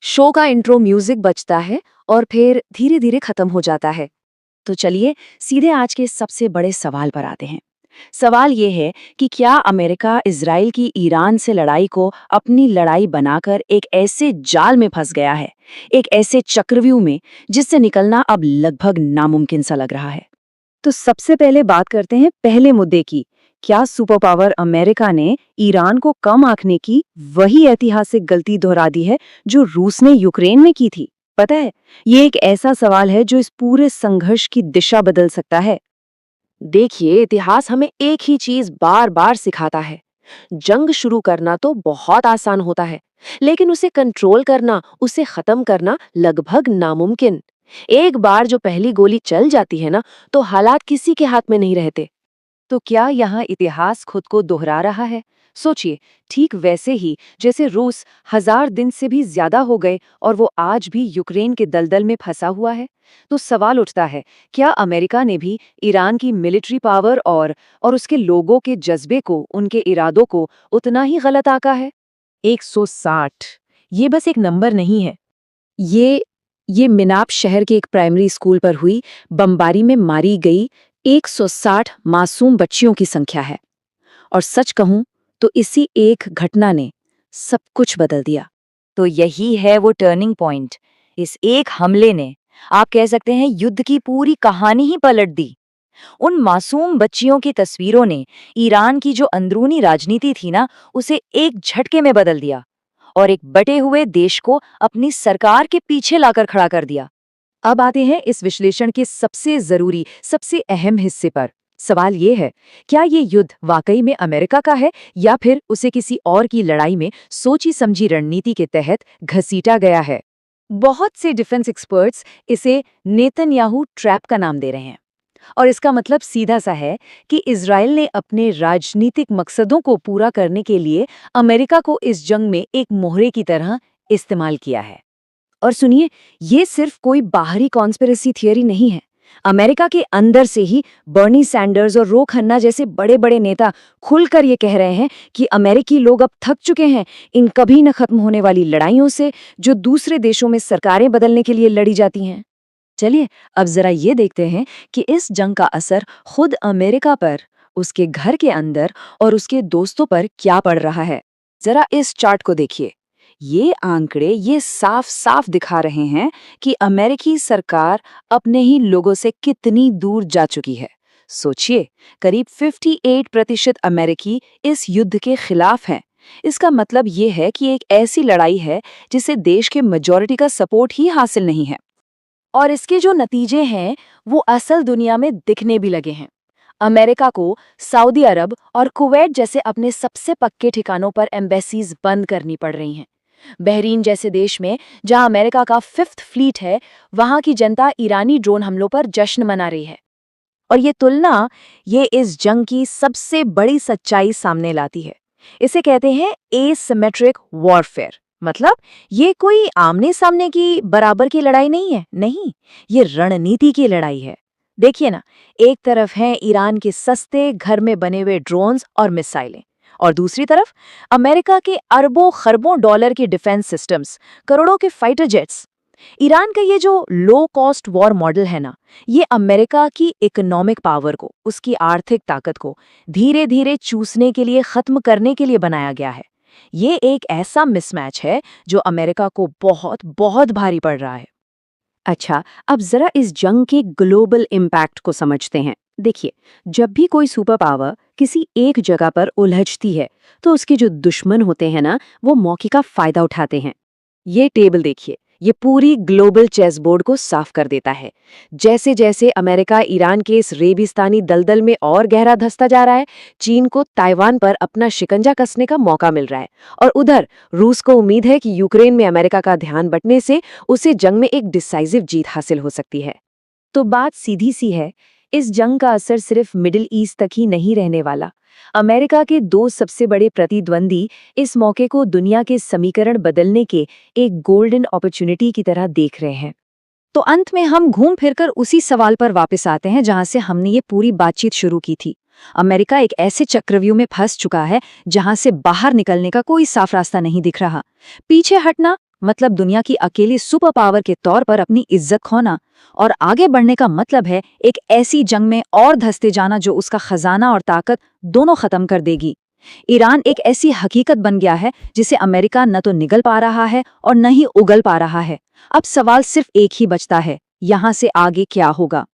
Show का intro music बजता है और फिर धीरे धीरे खत्म हो जाता है। तो चलिए सीधे आज के सबसे बड़े सवाल पर आते हैं। सवाल ये है कि क्या अमेरिका इजराइल की ईरान से लड़ाई को अपनी लड़ाई बनाकर एक ऐसे जाल में फंस गया है, एक ऐसे चक्रव्यूह में जिससे निकलना अब लगभग नामुमकिन सा लग रहा है। तो सबसे पहले बात करते हैं पहले मुद्दे की। क्या सुपर पावर अमेरिका ने ईरान को कम आंकने की वही ऐतिहासिक गलती दोहरा दी है जो रूस ने यूक्रेन में की थी? पता है, ये एक ऐसा सवाल है जो इस पूरे संघर्ष की दिशा बदल सकता है। देखिए, इतिहास हमें एक ही चीज बार बार सिखाता है। जंग शुरू करना तो बहुत आसान होता है, लेकिन उसे कंट्रोल करना, उसे खत्म करना लगभग नामुमकिन। एक बार जो पहली गोली चल जाती है ना, तो हालात किसी के हाथ में नहीं रहते। तो क्या यहाँ इतिहास खुद को दोहरा रहा है? सोचिए, ठीक वैसे ही जैसे रूस 1000 दिन से भी ज्यादा हो गए और वो आज भी यूक्रेन के दलदल में फंसा हुआ है। तो सवाल उठता है, क्या अमेरिका ने भी ईरान की मिलिट्री पावर और उसके लोगों के जज्बे को, उनके इरादों को उतना ही गलत आंका है? 160 ये बस एक नंबर नहीं है। ये मिनाप शहर के एक प्राइमरी स्कूल पर हुई बमबारी में मारी गई 160 मासूम बच्चियों की संख्या है। और सच कहूं तो इसी एक घटना ने सब कुछ बदल दिया। तो यही है वो टर्निंग पॉइंट। इस एक हमले ने, आप कह सकते हैं, युद्ध की पूरी कहानी ही पलट दी। उन मासूम बच्चियों की तस्वीरों ने ईरान की जो अंदरूनी राजनीति थी ना, उसे एक झटके में बदल दिया और एक बटे हुए देश को अपनी सरकार के पीछे लाकर खड़ा कर दिया। अब आते हैं इस विश्लेषण के सबसे जरूरी, सबसे अहम हिस्से पर। सवाल ये है, क्या ये युद्ध वाकई में अमेरिका का है या फिर उसे किसी और की लड़ाई में सोची समझी रणनीति के तहत घसीटा गया है? बहुत से डिफेंस एक्सपर्ट्स इसे नेतन्याहू ट्रैप का नाम दे रहे हैं। और इसका मतलब सीधा सा है कि इजराइल ने अपने राजनीतिक मकसदों को पूरा करने के लिए अमेरिका को इस जंग में एक मोहरे की तरह इस्तेमाल किया है। और सुनिए, ये सिर्फ कोई बाहरी कॉन्स्पिरेसी थियरी नहीं है। अमेरिका के अंदर से ही बर्नी सैंडर्स और रो खन्ना जैसे बड़े बड़े नेता खुलकर ये कह रहे हैं कि अमेरिकी लोग अब थक चुके हैं इन कभी न खत्म होने वाली लड़ाइयों से जो दूसरे देशों में सरकारें बदलने के लिए लड़ी जाती हैं। चलिए अब जरा ये देखते हैं कि इस जंग का असर खुद अमेरिका पर, उसके घर के अंदर और उसके दोस्तों पर क्या पड़ रहा है। जरा इस चार्ट को देखिए। ये आंकड़े ये साफ साफ दिखा रहे हैं कि अमेरिकी सरकार अपने ही लोगों से कितनी दूर जा चुकी है। सोचिए, करीब 58% अमेरिकी इस युद्ध के खिलाफ हैं। इसका मतलब ये है कि एक ऐसी लड़ाई है जिसे देश के मेजॉरिटी का सपोर्ट ही हासिल नहीं है। और इसके जो नतीजे हैं वो असल दुनिया में दिखने भी लगे हैं। अमेरिका को सऊदी अरब और कुवैत जैसे अपने सबसे पक्के ठिकानों पर एम्बेसीज बंद करनी पड़ रही हैं। बहरीन जैसे देश में, जहां अमेरिका का 5th फ्लीट है, वहां की जनता ईरानी ड्रोन हमलों पर जश्न मना रही है। और ये तुलना, ये इस जंग की सबसे बड़ी सच्चाई सामने लाती है। इसे कहते हैं एसिमेट्रिक वॉरफेयर। मतलब ये कोई आमने सामने की बराबर की लड़ाई नहीं है, नहीं, ये रणनीति की लड़ाई है। देखिए ना, एक तरफ हैं ईरान के सस्ते घर में बने हुए ड्रोन्स और मिसाइलें, और दूसरी तरफ अमेरिका के अरबों खरबों डॉलर के डिफेंस सिस्टम्स, करोड़ों के फाइटर जेट्स। ईरान का ये जो लो कॉस्ट वॉर मॉडल है ना, ये अमेरिका की इकोनॉमिक पावर को, उसकी आर्थिक ताकत को धीरे धीरे चूसने के लिए, खत्म करने के लिए बनाया गया है। ये एक ऐसा मिसमैच है जो अमेरिका को बहुत बहुत भारी पड़ रहा है। अच्छा, अब जरा इस जंग के ग्लोबल इम्पैक्ट को समझते हैं। देखिए, जब भी कोई सुपर पावर किसी एक जगह पर उलझती है, तो उसके जो दुश्मन होते हैं ना, वो मौके का फायदा उठाते हैं। ये टेबल देखिए, ये पूरी ग्लोबल चेस बोर्ड को साफ कर देता है। जैसे जैसे अमेरिका ईरान के इस रेगिस्तानी दलदल में और गहरा धंसता जा रहा है, चीन को ताइवान पर अपना शिकंजा कसने का मौका मिल रहा है। और उधर रूस को उम्मीद है कि यूक्रेन में अमेरिका का ध्यान बंटने से उसे जंग में एक डिसाइसिव जीत हासिल हो सकती है। तो बात सीधी सी है, इस जंग का असर सिर्फ मिडिल ईस्ट तक ही नहीं रहने वाला। अमेरिका के दो सबसे बड़े प्रतिद्वंदी इस मौके को दुनिया के समीकरण बदलने के एक गोल्डन अपॉर्चुनिटी की तरह देख रहे हैं। तो अंत में हम घूम फिरकर उसी सवाल पर वापस आते हैं जहां से हमने ये पूरी बातचीत शुरू की थी। अमेरिका एक ऐसे चक्रव्यूह में फंस चुका है जहां से बाहर निकलने का कोई साफ रास्ता नहीं दिख रहा। पीछे हटना मतलब दुनिया की अकेली सुपर पावर के तौर पर अपनी इज्जत खोना। और आगे बढ़ने का मतलब है एक ऐसी जंग में और धंसते जाना जो उसका खजाना और ताकत दोनों खत्म कर देगी। ईरान एक ऐसी हकीकत बन गया है जिसे अमेरिका न तो निगल पा रहा है और न ही उगल पा रहा है। अब सवाल सिर्फ एक ही बचता है, यहाँ से आगे क्या होगा।